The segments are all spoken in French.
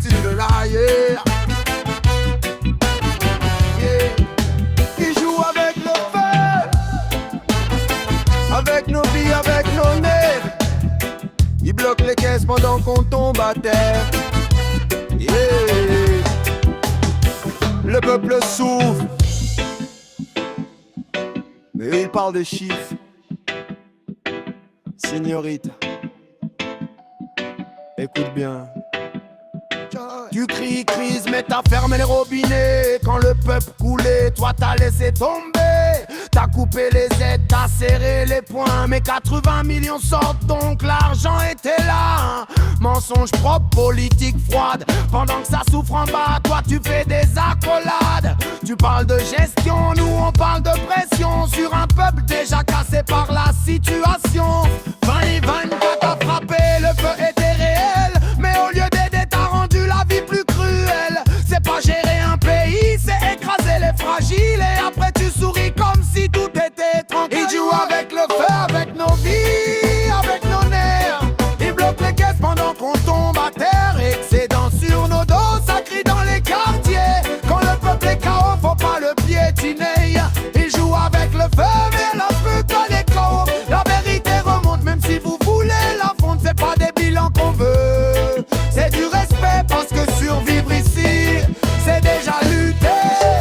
attitude là, yeah. Ils jouent avec le feu, avec nos vies, avec nos nez. Ils bloquent les caisses pendant qu'on tombe à terre. Yeah. Le peuple souffre, mais il parle de chiffres. Signorita, écoute bien. Tu cries crise mais t'as fermé les robinets. Quand le peuple coulait, toi t'as laissé tomber. T'as coupé les aides, t'as serré les poings. Mais 80 millions sortent donc l'argent était là. Mensonge propre, politique froide. Pendant que ça souffre en bas, toi tu fais des accolades. Tu parles de gestion, nous on parle de pression. Sur un peuple déjà cassé par la situation. 20 et 24 t'as frappé, le feu était réel. Mais au lieu d'aider t'as rendu la vie plus cruelle. C'est pas gérer un pays, c'est écraser les fragiles. Et après tu souris comme si tout était tranquille. Ils jouent avec le feu, avec nos vies, avec nos nerfs. Ils bloquent les caisses pendant qu'on tombe à terre. Excédent sur nos dos, ça crie dans les quartiers. Quand le peuple est KO, faut pas le piétiner. Ils jouent avec le feu, mais la feu donne écho. La vérité remonte, même si vous voulez la fonte. C'est pas des bilans qu'on veut, c'est du respect. Parce que survivre ici, c'est déjà lutter.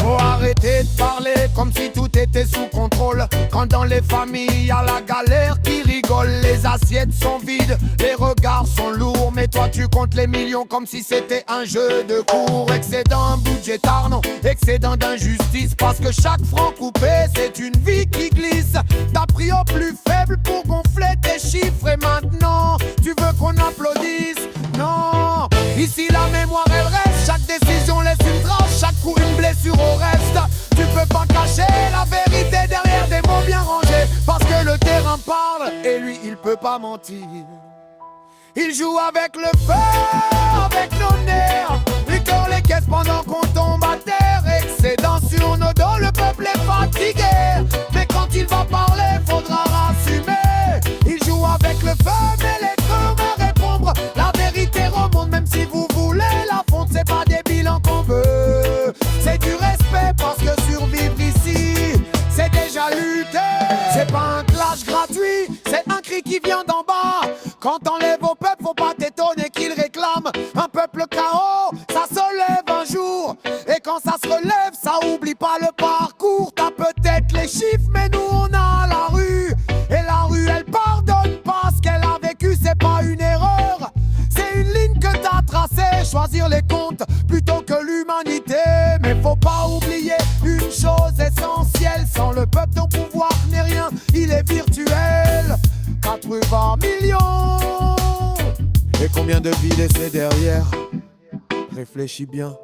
Faut arrêter de parler comme si tout était sous contrôle. Quand dans les familles y'a la galère qui rigole. Les assiettes sont vides, les regards sont lourds. Mais toi tu comptes les millions comme si c'était un jeu de cours. Excédent budgétaire, non, excédent d'injustice. Parce que chaque franc coupé c'est une vie qui glisse. T'as pris au plus faible pour gonfler tes chiffres. Et maintenant tu veux qu'on applaudisse? Non, ici la mémoire elle reste. Chaque décision laisse une trace, chaque coup une blessure au reste. Tu peux pas cacher la vérité derrière des mots bien rangés. Parce que le terrain parle et lui il peut pas mentir. Il joue avec le feu, avec nos nerfs. Il tord les caisses pendant qu'on tombe à terre. Excédent sur nos dos, le peuple est fatigué. Mais quand il va parler, faudra rassumer. Il joue avec le feu, mais les creux vont répondre. La vérité remonte, même si vous voulez la fonte. C'est pas des bilans qu'on veut, c'est du respect. Parce que survivre ici, c'est déjà lutter. C'est pas un clash gratuit, c'est un cri qui vient d'en bas. Quand t'enlèves au peuple, faut pas t'étonner qu'il réclame. Un peuple KO, ça se lève un jour. Et quand ça se relève, ça oublie pas le parcours. T'as peut-être les chiffres, mais nous on a la rue. Et la rue, elle pardonne pas ce qu'elle a vécu, c'est pas une erreur. C'est une ligne que t'as tracée, choisir les comptes plutôt que l'humanité. Mais faut pas oublier une chose essentielle. Sans le peuple, ton pouvoir n'est rien, il est virtuel. 80 millions. Et combien de vies laissées derrière? Réfléchis bien.